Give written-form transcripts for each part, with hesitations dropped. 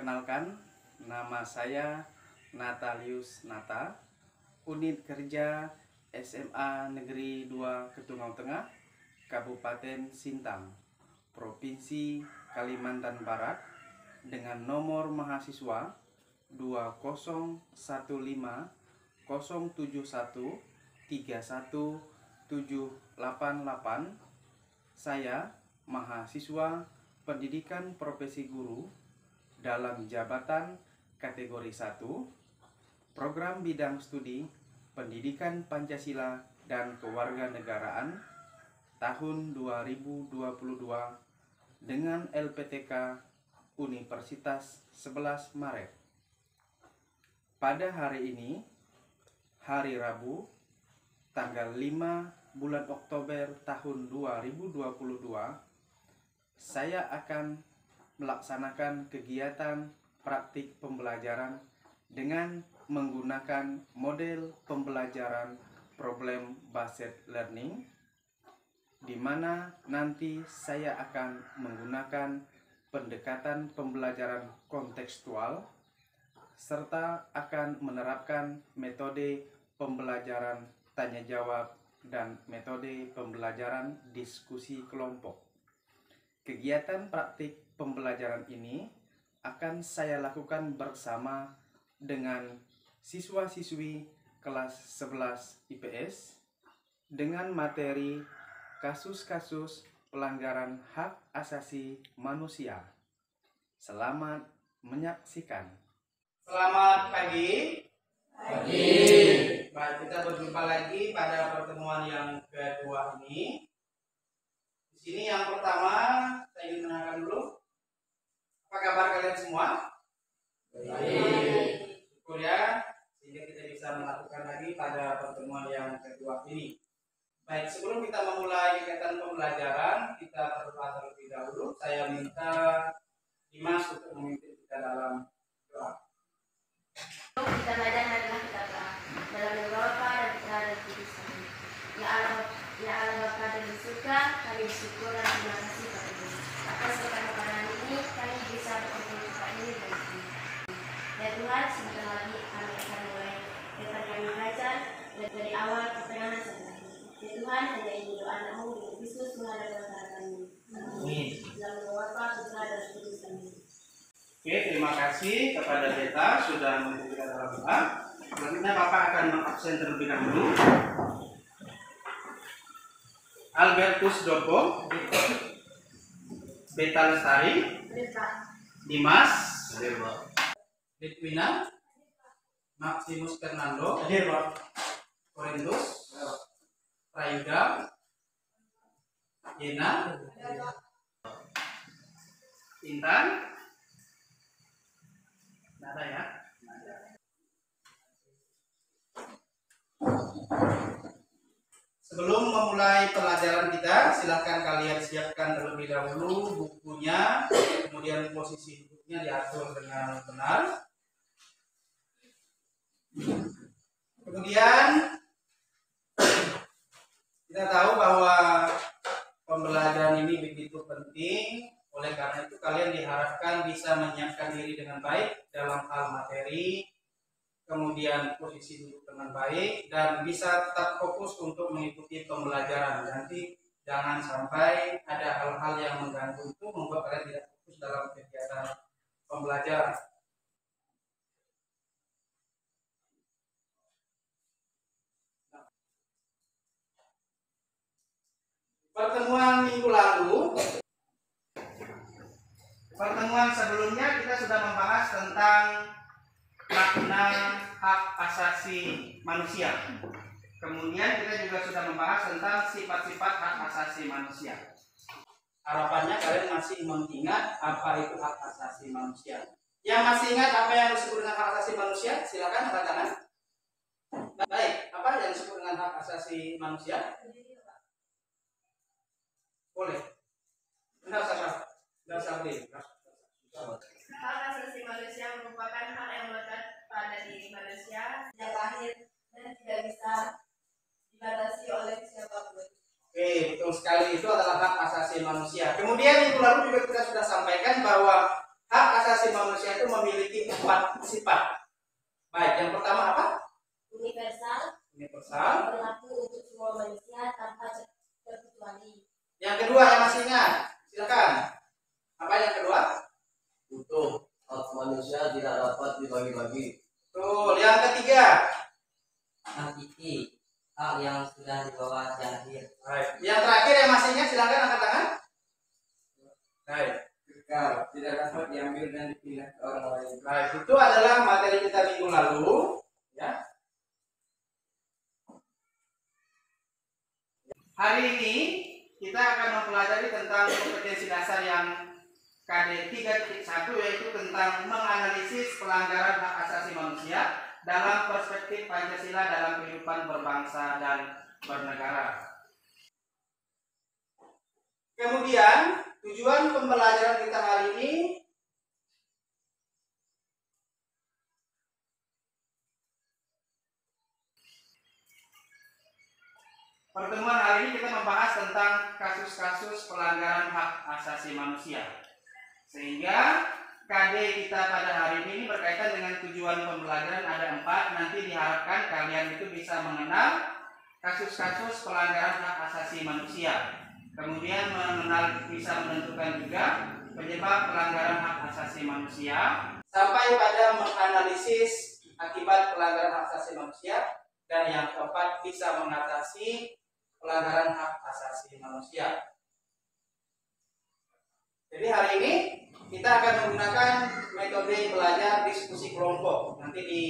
Perkenalkan, nama saya Natalius Nata, Unit Kerja SMA Negeri 2 Ketungau Tengah, Kabupaten Sintang, Provinsi Kalimantan Barat, dengan nomor mahasiswa 2015071317888. Saya mahasiswa pendidikan profesi guru dalam jabatan kategori 1, program bidang studi pendidikan Pancasila dan Kewarganegaraan tahun 2022 dengan LPTK Universitas 11 Maret. Pada hari ini, hari Rabu, tanggal 5 bulan Oktober tahun 2022, saya akan melaksanakan kegiatan praktik pembelajaran dengan menggunakan model pembelajaran problem based learning, di mana nanti saya akan menggunakan pendekatan pembelajaran kontekstual serta akan menerapkan metode pembelajaran tanya jawab dan metode pembelajaran diskusi kelompok. Kegiatan praktik pembelajaran ini akan saya lakukan bersama dengan siswa-siswi kelas 11 IPS dengan materi kasus-kasus pelanggaran hak asasi manusia. Selamat menyaksikan. Selamat pagi. Pagi. Baik, kita berjumpa lagi pada pertemuan yang kedua ini. Di sini yang pertama saya ingin menanyakan dulu, apa kabar kalian semua? Baik. Syukur ya, sehingga kita bisa melakukan lagi pada pertemuan yang kedua ini. Baik, sebelum kita memulai kegiatan pembelajaran, kita berdoa terlebih dahulu. Saya minta Dimas untuk memimpin kita dalam doa. Kita belajar adalah kita dalam Eropa dan kita ada di sana. Ya Allah Bapa dan di surga, kami bersyukur dan terima kasih kepada-Mu atas berkat makanan ini, kami bisa berkumpul kepada ini dan ini. Ya Tuhan, sebentar lagi kami akan mulai kegiatan kami belajar dari awal ke pertengahan sampai akhir. Ya Tuhan, hanya ini doa Anakmu dengan Kristus menghadap kami. Amin. Dalam nama Bapa, Putra dan Roh Kudus. Amin. Oke, terima kasih kepada Beta sudah memimpin kita dalam doa. Selanjutnya Bapak akan mengabsen terlebih dahulu Albertus Dopo, Beta Lestari, Dimas, Litwina, Maximus Fernando, Korintus, Prayuda, Yena, Intan. Nada ya. Sebelum memulai pelajaran kita, silakan kalian siapkan terlebih dahulu bukunya, kemudian posisi duduknya diatur dengan benar. Kemudian kita tahu bahwa pembelajaran ini begitu penting. Oleh karena itu kalian diharapkan bisa menyiapkan diri dengan baik dalam hal materi, kemudian posisi duduk dengan baik, dan bisa tetap fokus untuk mengikuti pembelajaran. Nanti jangan sampai ada hal-hal yang mengganggu itu membuat kalian tidak fokus dalam kegiatan pembelajaran. Pertemuan sebelumnya kita sudah membahas tentang makna hak asasi manusia. Kemudian kita juga sudah membahas tentang sifat-sifat hak asasi manusia. Harapannya kalian masih mengingat apa itu hak asasi manusia. Yang masih ingat apa yang disebut dengan hak asasi manusia, silakan angkat tangan. Baik, apa yang disebut dengan hak asasi manusia? Boleh. Tidak usah beli. Hak asasi manusia merupakan hak yang melekat pada diri manusia sejak lahir dan tidak bisa dibatasi oleh siapapun. Oke, betul sekali, itu adalah hak asasi manusia. Kemudian minggu lalu juga kita sudah sampaikan bahwa hak asasi asasi manusia itu memiliki 4 sifat. Baik, yang pertama apa? Universal, Universal. berlaku untuk semua manusia tanpa terkecuali. Yang kedua yang masih ingat, silakan. Apa yang kedua? Utuh, hak manusia tidak dapat dibagi-bagi. Betul. Yang ketiga. Hakiki, hak yang sudah dibawa zahir. Baik. Yang terakhir yang masih ingat, silakan angkat tangan. Baik. Kekal, tidak dapat diambil dan dipindah ke orang lain. Baik, itu adalah materi kita minggu lalu, ya. Hari ini kita akan mempelajari tentang kompetensi dasar yang KD 3.1, yaitu tentang menganalisis pelanggaran hak asasi manusia dalam perspektif Pancasila dalam kehidupan berbangsa dan bernegara. Kemudian tujuan pembelajaran kita hari ini pertemuan hari ini kita membahas tentang kasus-kasus pelanggaran hak asasi manusia. Sehingga KD kita pada hari ini berkaitan dengan tujuan pembelajaran ada 4. Nanti diharapkan kalian itu bisa mengenal kasus-kasus pelanggaran hak asasi manusia. Kemudian bisa menentukan juga penyebab pelanggaran hak asasi manusia. Sampai pada menganalisis akibat pelanggaran hak asasi manusia. Dan yang keempat, bisa mengatasi pelanggaran hak asasi manusia. Jadi hari ini kita akan menggunakan metode belajar diskusi kelompok. Nanti di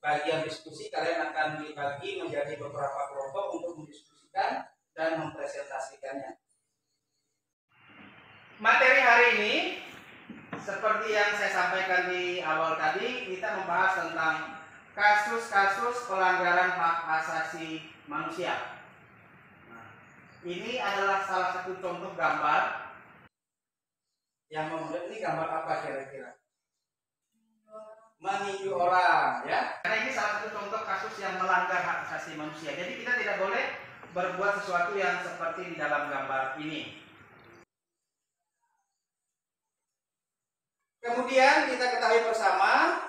bagian diskusi kalian akan dibagi menjadi beberapa kelompok untuk mendiskusikan dan mempresentasikannya. Materi hari ini seperti yang saya sampaikan di awal tadi, kita membahas tentang kasus-kasus pelanggaran hak asasi manusia. Nah, ini adalah salah satu contoh gambar yang membuat ini gambar apa kira-kira? Meninju orang, ya. Karena ini salah satu contoh kasus yang melanggar hak asasi manusia. Jadi kita tidak boleh berbuat sesuatu yang seperti di dalam gambar ini. Kemudian kita ketahui bersama,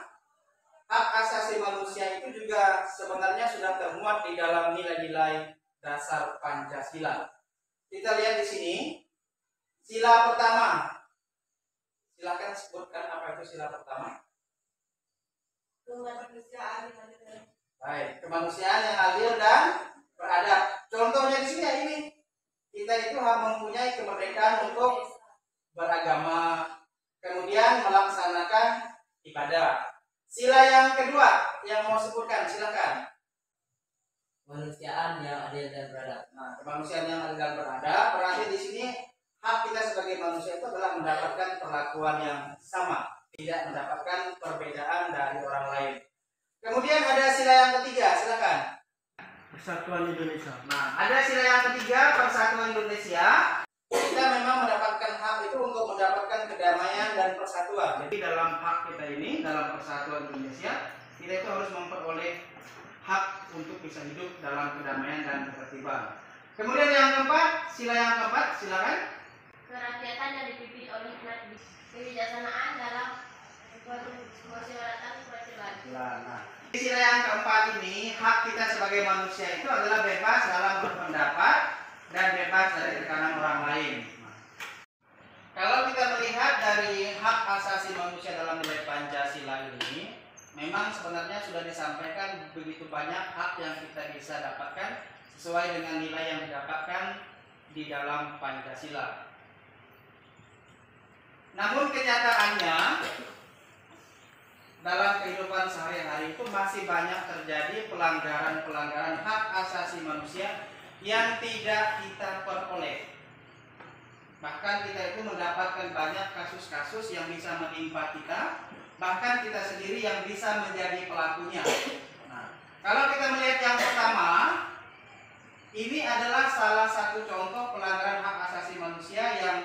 hak asasi manusia itu juga sebenarnya sudah termuat di dalam nilai-nilai dasar Pancasila. Kita lihat di sini, sila pertama. Silakan sebutkan apa itu sila pertama. Kemanusiaan yang adil. Baik, kemanusiaan yang adil dan beradab. Contohnya di sini ya ini. Kita itu mempunyai kemerdekaan untuk beragama, kemudian melaksanakan ibadah. Sila yang kedua yang mau sebutkan, silakan. Kemanusiaan yang adil dan beradab. Nah, kemanusiaan yang adil dan beradab berarti di sini hak kita sebagai manusia itu adalah mendapatkan perlakuan yang sama, tidak mendapatkan perbedaan dari orang lain. Kemudian ada sila yang ketiga, silakan. Persatuan Indonesia. Nah, ada sila yang ketiga, Persatuan Indonesia. Kita memang mendapatkan hak itu untuk mendapatkan kedamaian dan persatuan. Jadi dalam hak kita ini, dalam Persatuan Indonesia, kita itu harus memperoleh hak untuk bisa hidup dalam kedamaian dan ketertiban. Kemudian yang keempat, sila yang keempat, silakan. Kerakyatan yang dipimpin oleh kebijaksanaan dalam kemusyawaratan kewajiban. Nah, di sila yang keempat ini, hak kita sebagai manusia itu adalah bebas dalam berpendapat dan bebas dari tekanan orang lain. Kalau kita melihat dari hak asasi manusia dalam nilai Pancasila ini, memang sebenarnya sudah disampaikan begitu banyak hak yang kita bisa dapatkan sesuai dengan nilai yang didapatkan di dalam Pancasila. Namun kenyataannya dalam kehidupan sehari-hari itu masih banyak terjadi pelanggaran-pelanggaran hak asasi manusia yang tidak kita peroleh. Bahkan kita itu mendapatkan banyak kasus-kasus yang bisa menimpa kita, bahkan kita sendiri yang bisa menjadi pelakunya. Nah, kalau kita melihat yang pertama, ini adalah salah satu contoh pelanggaran hak asasi manusia yang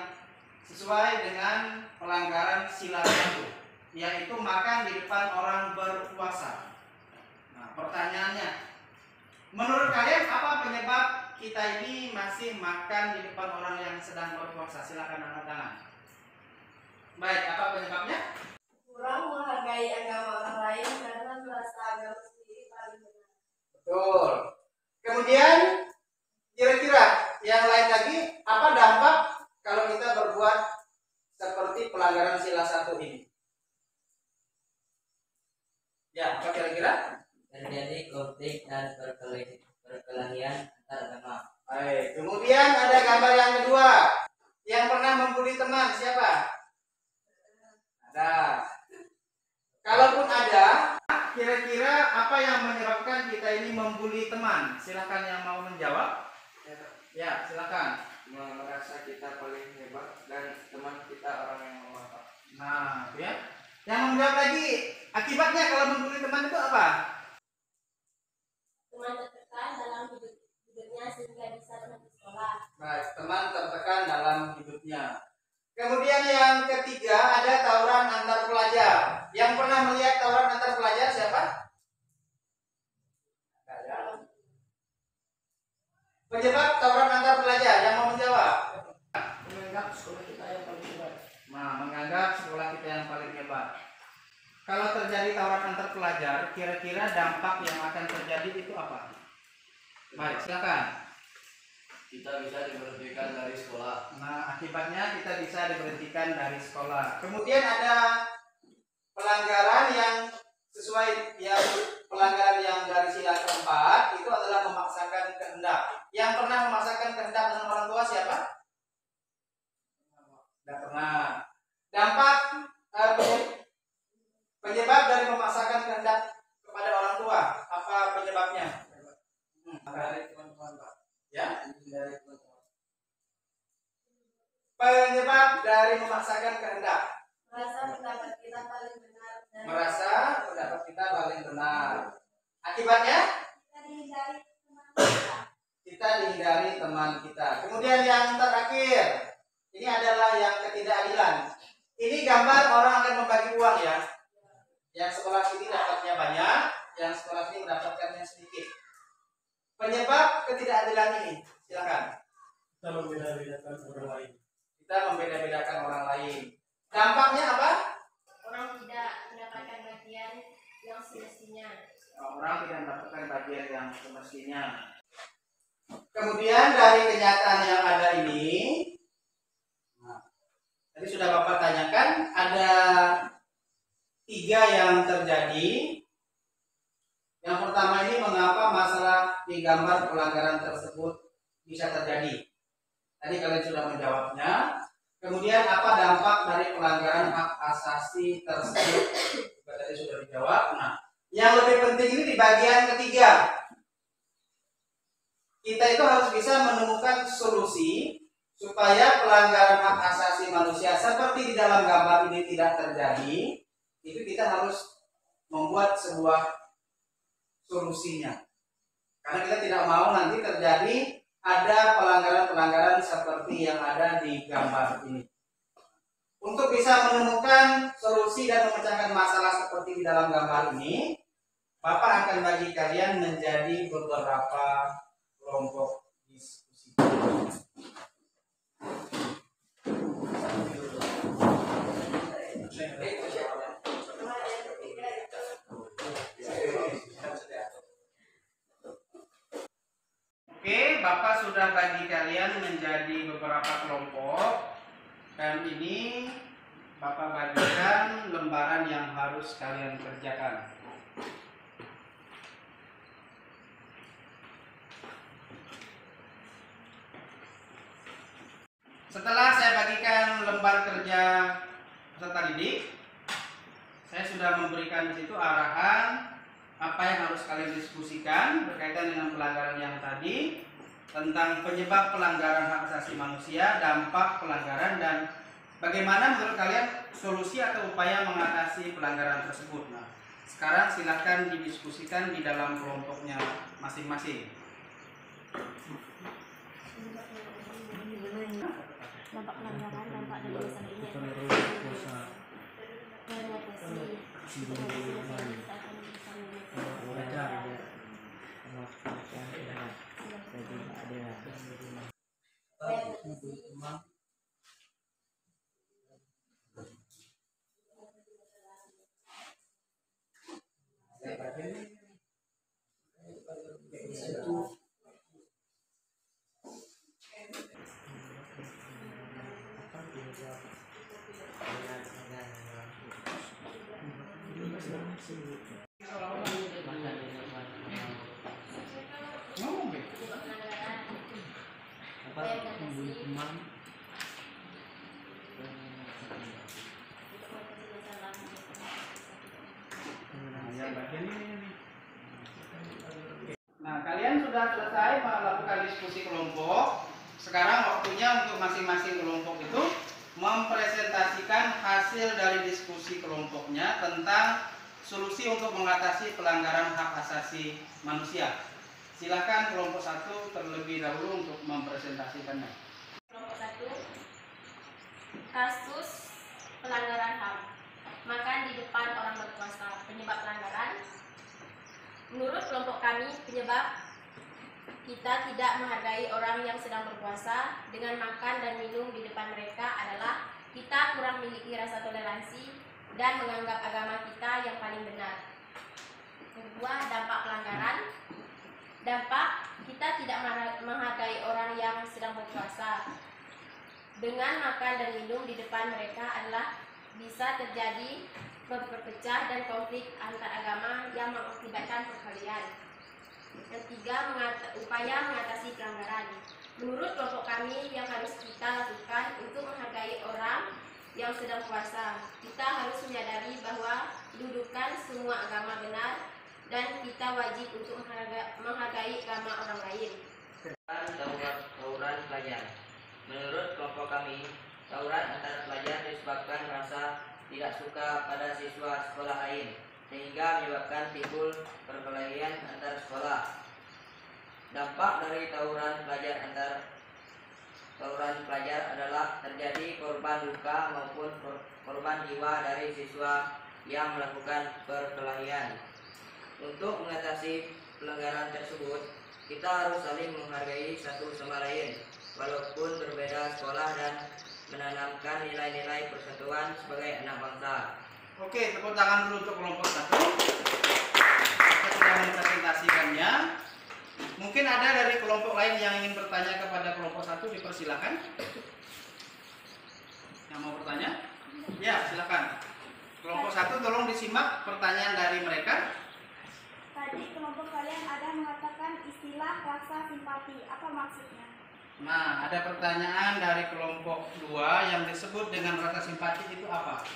sesuai dengan pelanggaran sila 1, yaitu makan di depan orang berpuasa. Nah, pertanyaannya, menurut kalian apa penyebab kita ini masih makan di depan orang yang sedang berpuasa? Silakan angkat tangan. Baik, apa penyebabnya? Betul. Kemudian kira-kira yang lain lagi, apa dampak kalau kita berbuat seperti pelanggaran sila 1 ini? Ya, apa kira-kira? Terjadi konflik dan perkelahian antar agama. Baik. Kemudian ada gambar yang kedua. Yang pernah membuli teman siapa? Ada. Kalaupun ada, kira-kira apa yang menyebabkan kita ini membuli teman? Silakan yang mau menjawab. Ya, silakan. Merasa kita paling hebat dan teman kita orang yang lemah. Nah, ya. Yang menjawab lagi, akibatnya kalau membuli teman itu apa? Teman tertekan dalam hidupnya sehingga bisa berhenti sekolah. Baik, teman tertekan dalam hidupnya. Kemudian yang ketiga ada tawuran antar pelajar. Yang pernah melihat tawuran antar pelajar siapa? Ada. Penyebab tawuran antar pelajar yang mau menjawab? Menganggap sekolah kita yang paling hebat. Nah, menganggap sekolah kita yang paling hebat. Kalau terjadi tawuran antar pelajar, kira-kira dampak yang akan terjadi itu apa? Baik, silakan. Kita bisa diberhentikan dari sekolah. Nah, akibatnya kita bisa diberhentikan dari sekolah. Kemudian ada pelanggaran yang sesuai pelanggaran yang dari sila keempat itu adalah memaksakan kehendak. Yang pernah memaksakan kehendak dengan orang tua siapa? Tidak pernah. Dampak penyebab dari memaksakan kehendak kepada orang tua apa penyebabnya? Dari teman-teman Pak. Ya. Dari teman-teman. Penyebab dari memaksakan kehendak. Merasa pendapat kita paling benar dan Merasa pendapat kita paling benar. Akibatnya kita dihindari teman kita. kita dihindari teman kita. Kemudian yang terakhir, ini adalah yang ketidakadilan. Ini gambar orang akan membagi uang ya. Yang sekolah sini dapatnya banyak, yang sekolah sini mendapatkannya sedikit. Penyebab ketidakadilan ini, silakan. Kita membeda-bedakan orang lain. Kita membeda-bedakan orang lain. Dampaknya apa? Orang tidak mendapatkan bagian yang semestinya. Orang tidak mendapatkan bagian yang semestinya. Kemudian dari kenyataan yang ada ini, tadi sudah Bapak tanyakan, ada 3 yang terjadi. Yang pertama ini mengapa masalah di gambar pelanggaran tersebut bisa terjadi. Tadi kalian sudah menjawabnya. Kemudian apa dampak dari pelanggaran hak asasi tersebut? Juga tadi sudah dijawab. Nah, yang lebih penting ini di bagian ketiga. Kita itu harus bisa menemukan solusi supaya pelanggaran hak asasi manusia seperti di dalam gambar ini tidak terjadi. Itu kita harus membuat sebuah solusinya. Karena kita tidak mau nanti terjadi ada pelanggaran-pelanggaran seperti yang ada di gambar ini. Untuk bisa menemukan solusi dan memecahkan masalah seperti di dalam gambar ini, Bapak akan bagi kalian menjadi beberapa kelompok diskusi. Oke, Bapak sudah bagi kalian menjadi beberapa kelompok dan ini Bapak bagikan lembaran yang harus kalian kerjakan. Setelah saya bagikan lembar kerja peserta didik, saya sudah memberikan di situ arahan apa yang harus kalian diskusikan berkaitan dengan pelanggaran yang tadi, tentang penyebab pelanggaran hak asasi manusia, dampak pelanggaran, dan bagaimana menurut kalian solusi atau upaya mengatasi pelanggaran tersebut. Nah, sekarang silahkan didiskusikan di dalam kelompoknya masing-masing. Dampak pelanggaran, dampak dari dosa ini. sudah selesai melakukan diskusi kelompok. Sekarang waktunya untuk masing-masing kelompok itu mempresentasikan hasil dari diskusi kelompoknya tentang solusi untuk mengatasi pelanggaran hak asasi manusia. Silakan kelompok 1 terlebih dahulu untuk mempresentasikannya. Kelompok 1, kasus pelanggaran HAM. Makan di depan orang berkuasa. Penyebab pelanggaran. Menurut kelompok kami, penyebab kita tidak menghargai orang yang sedang berpuasa dengan makan dan minum di depan mereka adalah kita kurang memiliki rasa toleransi dan menganggap agama kita yang paling benar. Kedua, dampak pelanggaran. Dampak kita tidak menghargai orang yang sedang berpuasa dengan makan dan minum di depan mereka adalah bisa terjadi perpecah dan konflik antar agama yang mengakibatkan perkelahian. Ketiga, upaya mengatasi pelanggaran. Menurut kelompok kami, yang harus kita lakukan untuk menghargai orang yang sedang puasa, kita harus menyadari bahwa kedudukan semua agama benar dan kita wajib untuk menghargai agama orang lain. Tawuran pelajar. Menurut kelompok kami, tawuran antara pelajar disebabkan merasa tidak suka pada siswa sekolah lain, sehingga menyebabkan timbul perkelahian antar sekolah. Dampak dari tawuran pelajar adalah terjadi korban luka maupun korban jiwa dari siswa yang melakukan perkelahian. Untuk mengatasi pelanggaran tersebut, kita harus saling menghargai satu sama lain, walaupun berbeda sekolah dan menanamkan nilai-nilai persatuan sebagai anak bangsa. Oke, tepuk tangan dulu untuk kelompok 1. Kita sudah mempresentasikannya. Mungkin ada dari kelompok lain yang ingin bertanya kepada kelompok 1, dipersilakan. Yang mau bertanya? Ya, silakan. Kelompok 1 tolong disimak pertanyaan dari mereka. Tadi kelompok kalian ada mengatakan istilah rasa simpati. Apa maksudnya? Nah, ada pertanyaan dari kelompok 2 yang disebut dengan rasa simpati itu apa?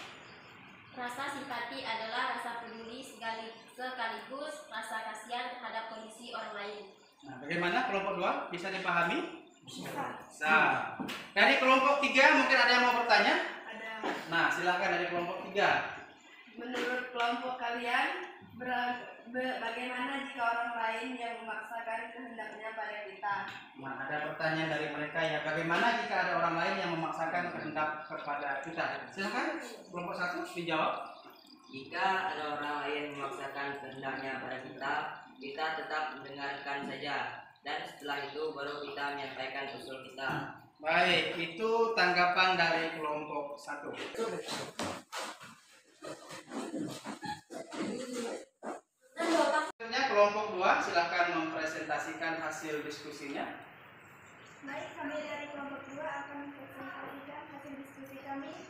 Rasa simpati adalah rasa peduli sekaligus rasa kasihan terhadap kondisi orang lain. Nah, bagaimana kelompok 2? Bisa dipahami? Bisa. Nah, dari kelompok 3 mungkin ada yang mau bertanya? Ada. Nah, silakan dari kelompok 3. Menurut kelompok kalian, bagaimana jika orang lain yang memaksakan kehendaknya pada kita? Nah, ada pertanyaan dari mereka ya, bagaimana jika ada orang lain yang memaksakan kehendak kepada kita? Silakan kelompok 1 dijawab. Jika ada orang lain memaksakan kehendaknya pada kita, kita tetap mendengarkan saja, dan setelah itu baru kita menyampaikan usul kita. Baik, itu tanggapan dari kelompok 1. Kelompok 2 silakan mempresentasikan hasil diskusinya. Baik, kami dari kelompok 2 akan mempresentasikan hasil diskusi kami.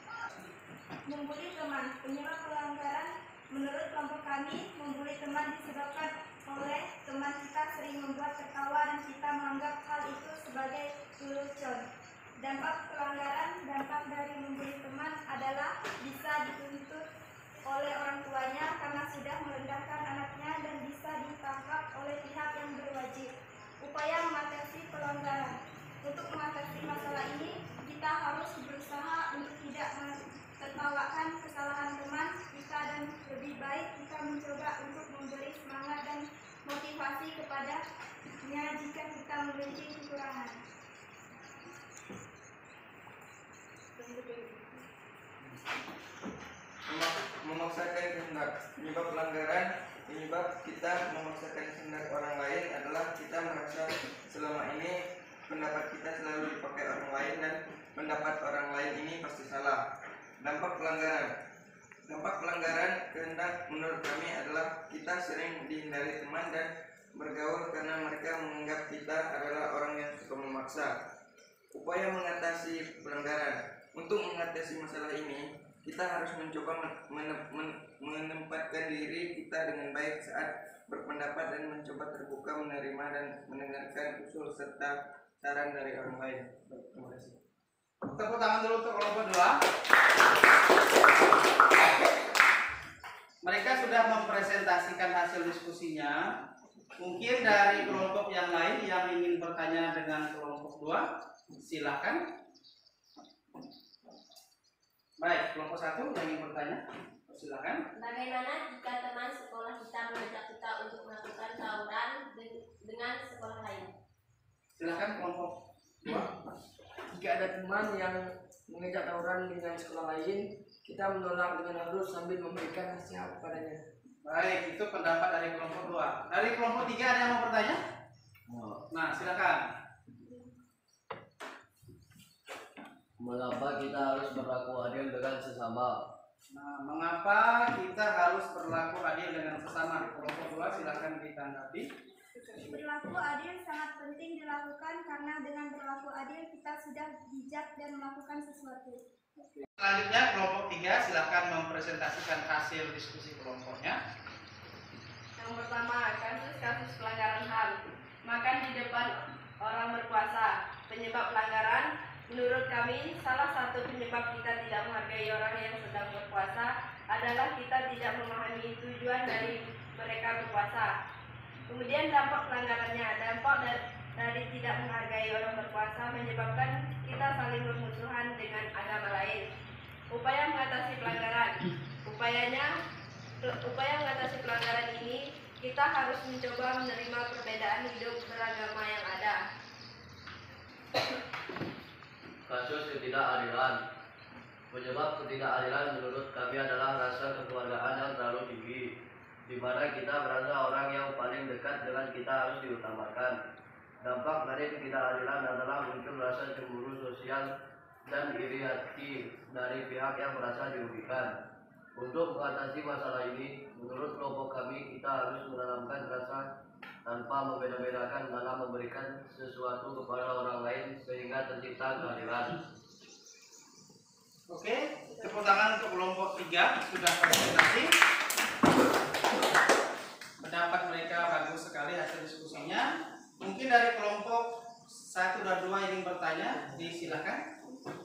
Membuli teman, penyebab pelanggaran. Menurut kelompok kami, membuli teman disebabkan oleh teman kita sering membuat tertawa dan kita menganggap hal itu sebagai lelucon. Dampak pelanggaran, dampak dari membuli teman adalah bisa dituntut oleh orang tuanya karena sudah merendahkan anaknya dan bisa ditangkap oleh pihak yang berwajib. Upaya mengatasi pelanggaran. Untuk mengatasi masalah ini, kita harus berusaha untuk tidak menertawakan kesalahan teman kita dan lebih baik kita mencoba untuk memberi semangat dan motivasi kepadanya jika kita memiliki kekurangan. Memaksakan kehendak. Penyebab pelanggaran, penyebab kita memaksakan kehendak orang lain adalah kita merasa selama ini pendapat kita selalu dipakai orang lain dan pendapat orang lain ini pasti salah. Dampak pelanggaran kehendak menurut kami adalah kita sering dihindari teman dan bergaul karena mereka menganggap kita adalah orang yang suka memaksa. Upaya mengatasi pelanggaran. Untuk mengatasi masalah ini, kita harus mencoba menempatkan diri kita dengan baik saat berpendapat dan mencoba terbuka menerima dan mendengarkan usul serta saran dari orang lain. Terima kasih. Tepuk tangan dulu untuk kelompok 2. Mereka sudah mempresentasikan hasil diskusinya. Mungkin dari kelompok yang lain kelompok 2, silakan. Baik, kelompok 1 yang ingin bertanya, silakan. Bagaimana jika teman sekolah kita mengajak kita untuk melakukan tawuran dengan sekolah lain? Silakan kelompok 2. Jika ada teman yang mengajak tawuran dengan sekolah lain, kita menolak dengan halus sambil memberikan nasihat kepadanya. Baik, itu pendapat dari kelompok 2. Dari kelompok 3 ada yang mau bertanya? Nah, silakan. Mengapa kita harus berlaku adil dengan sesama? Nah, mengapa kita harus berlaku adil dengan sesama? Kelompok 2 silakan ditanggapi. Berlaku adil sangat penting dilakukan karena dengan berlaku adil kita sudah bijak dan melakukan sesuatu. Selanjutnya kelompok 3 silakan mempresentasikan hasil diskusi kelompoknya. Yang pertama, kasus-kasus pelanggaran HAM. Makan di depan orang berpuasa. Penyebab pelanggaran, menurut kami, salah satu penyebab kita tidak menghargai orang yang sedang berpuasa adalah kita tidak memahami tujuan dari mereka berpuasa. Kemudian dampak pelanggarannya, dampak dari tidak menghargai orang berpuasa menyebabkan kita saling bermusuhan dengan agama lain. Upaya mengatasi pelanggaran, upaya mengatasi pelanggaran ini kita harus mencoba menerima perbedaan hidup beragama yang ada. Kasus ketidakadilan. Penyebab ketidakadilan menurut kami adalah rasa kekeluargaan yang terlalu tinggi, di mana kita merasa orang yang paling dekat dengan kita harus diutamakan. Dampak dari ketidakadilan adalah muncul rasa cemburu sosial dan iri hati dari pihak yang merasa dirugikan. Untuk mengatasi masalah ini, menurut kelompok kami, kita harus menanamkan rasa tanpa membeda-bedakan dalam memberikan sesuatu kepada orang lain sehingga tercipta keadilan. Oke, tepuk tangan untuk kelompok 3 sudah presentasi. Pendapat mereka bagus sekali hasil diskusinya. Mungkin dari kelompok 1 dan 2 ingin bertanya, disilakan untuk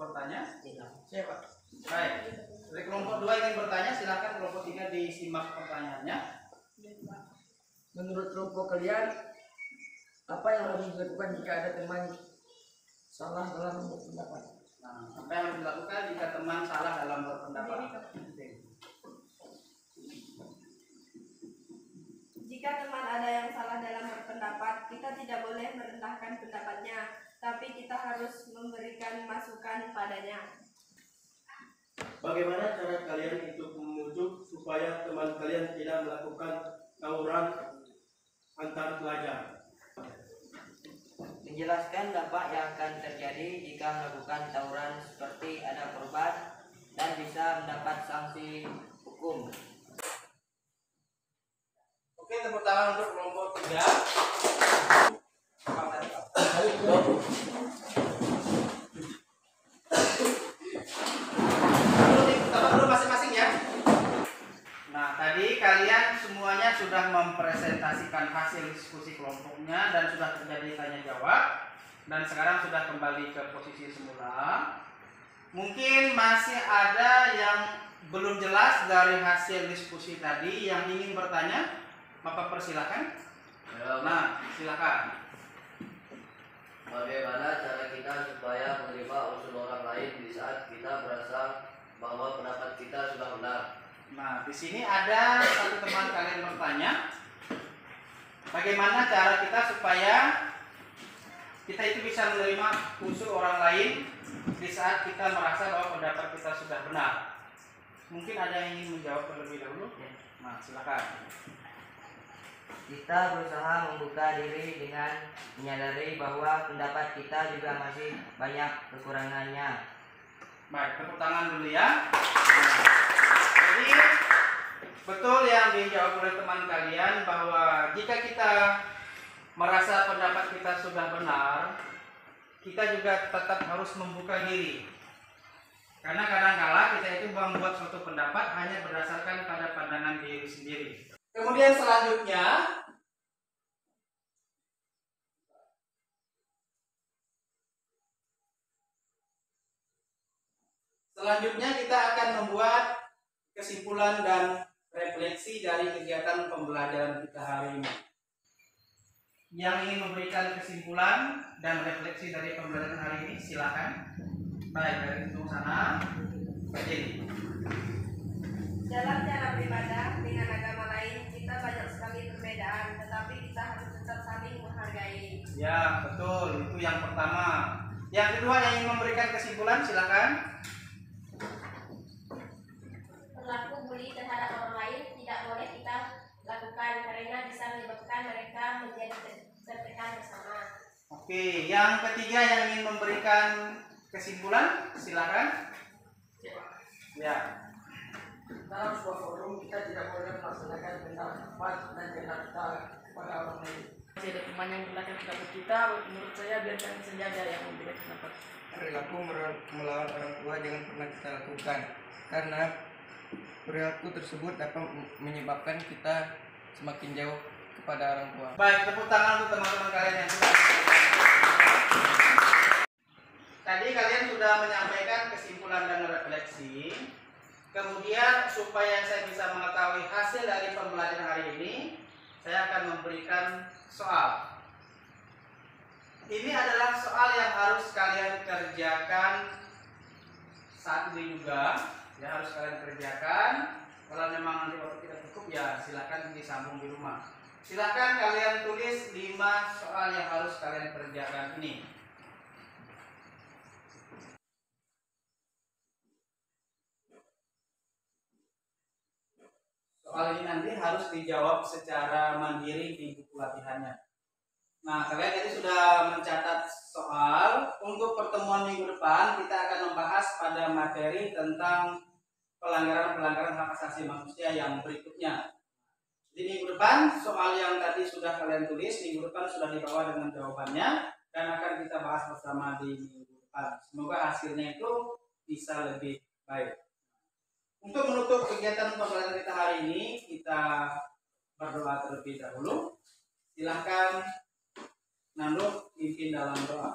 bertanya. Siapa? Baik, dari kelompok 2 ingin bertanya, silakan. Kelompok 3 disimak pertanyaannya. Menurut kelompok kalian, apa yang harus dilakukan jika ada teman salah dalam berpendapat? Nah, apa yang harus dilakukan jika teman salah dalam berpendapat? Jika teman ada yang salah dalam berpendapat, kita tidak boleh merendahkan pendapatnya, tapi kita harus memberikan masukan padanya. Bagaimana cara kalian untuk membujuk supaya teman kalian tidak melakukan tawuran antar pelajar? Menjelaskan dampak yang akan terjadi jika melakukan tawuran seperti ada korban dan bisa mendapat sanksi hukum. Oke, tepuk tangan untuk kelompok 3. Dulu masing-masing ya. Nah, tadi kalian semuanya sudah mempresentasikan hasil diskusi kelompoknya dan sudah terjadi tanya jawab, dan sekarang sudah kembali ke posisi semula. Mungkin masih ada yang belum jelas dari hasil diskusi tadi yang ingin bertanya. Bapak persilakan. Nah, silakan. Bagaimana cara kita supaya menerima usul orang lain di saat kita merasa bahwa pendapat kita sudah benar? Nah, di sini ada satu teman kalian bertanya, bagaimana cara kita supaya kita itu bisa menerima usul orang lain di saat kita merasa bahwa pendapat kita sudah benar? Mungkin ada yang ingin menjawab terlebih dahulu? Nah, silakan. Kita berusaha membuka diri dengan menyadari bahwa pendapat kita juga masih banyak kekurangannya. Baik, tepuk tangan dulu ya. Jadi betul yang dijawab oleh teman kalian bahwa jika kita merasa pendapat kita sudah benar, kita juga tetap harus membuka diri. Karena kadang-kala kita itu membuat suatu pendapat hanya berdasarkan pada pandangan diri sendiri. Kemudian selanjutnya kita akan membuat kesimpulan dan refleksi dari kegiatan pembelajaran kita hari ini. yang ingin memberikan kesimpulan dan refleksi dari pembelajaran hari ini, silakan. Baik, dari ujung sana, Pak Jadi. Dalam cara beribadah dengan agama lain, kita banyak sekali perbedaan, tetapi kita harus tetap saling menghargai. Ya, betul. Itu yang pertama. Yang kedua yang ingin memberikan kesimpulan, silakan. Perilaku bully terhadap orang lain tidak boleh kita lakukan karena bisa menyebabkan mereka menjadi tertekan bersama. Oke, yang ketiga yang ingin memberikan kesimpulan, silakan. Ya. Dalam sebuah forum kita tidak boleh melaksanakan perintah cepat dan perintah kita kepada orang lain. Jika ada teman yang menggunakan pendapat kita, menurut saya biarkan saja ada yang memberikan pendapat. Perilaku melawan orang tua jangan pernah kita lakukan, karena perilaku tersebut dapat menyebabkan kita semakin jauh kepada orang tua. Baik, tepuk tangan untuk teman-teman kalian yang sudah. Tadi kalian sudah menyampaikan kesimpulan dan refleksi. Kemudian supaya saya bisa mengetahui hasil dari pembelajaran hari ini, saya akan memberikan soal. Ini adalah soal yang harus kalian kerjakan saat ini juga. Ya, harus kalian kerjakan. Kalau memang nanti waktu tidak cukup, ya silakan disambung di rumah. Silakan kalian tulis 5 soal yang harus kalian kerjakan ini. Soal ini nanti harus dijawab secara mandiri di buku latihannya. Nah, kalian tadi sudah mencatat soal. Untuk pertemuan minggu depan kita akan membahas pada materi tentang pelanggaran-pelanggaran hak asasi manusia yang berikutnya. Di minggu depan soal yang tadi sudah kalian tulis minggu depan sudah dibawa dengan jawabannya dan akan kita bahas bersama di minggu depan. Semoga hasilnya itu bisa lebih baik. Untuk menutup kegiatan pembelajaran kita hari ini, kita berdoa terlebih dahulu. Silahkan Nando pimpin dalam doa.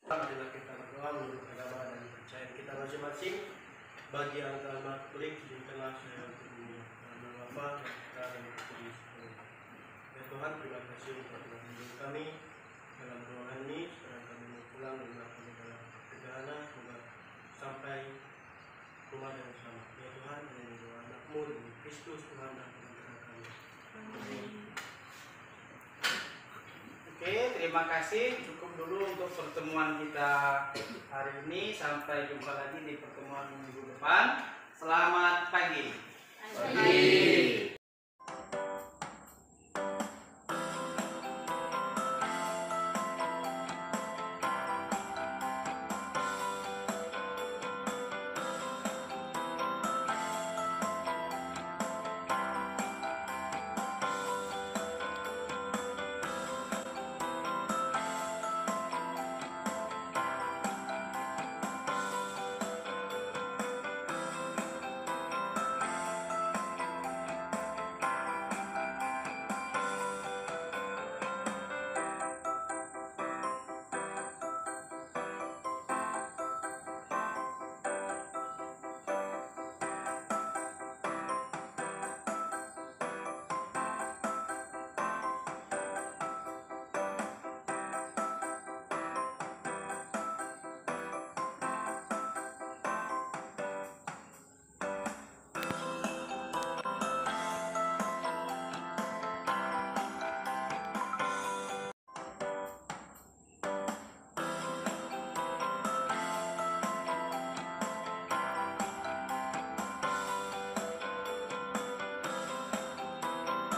Marilah kita berdoa menurut agama dan kepercayaan kita masing-masing. Bagi yang telah berklik di tengah saya dunia, nama Bapa dan Putra dan Roh Kudus. Ya Tuhan, terima kasih untuk menunjuk kami dalam doa ini. Sekarang kami mau pulang dan kami dalam perjalanan semoga sampai rumah dengan selamat. Ya Tuhan, ini doa anakmu demi Kristus Tuhan dan Pengacara kami. Amin. Oke, terima kasih. Cukup dulu untuk pertemuan kita hari ini. Sampai jumpa lagi di pertemuan minggu depan. Selamat pagi.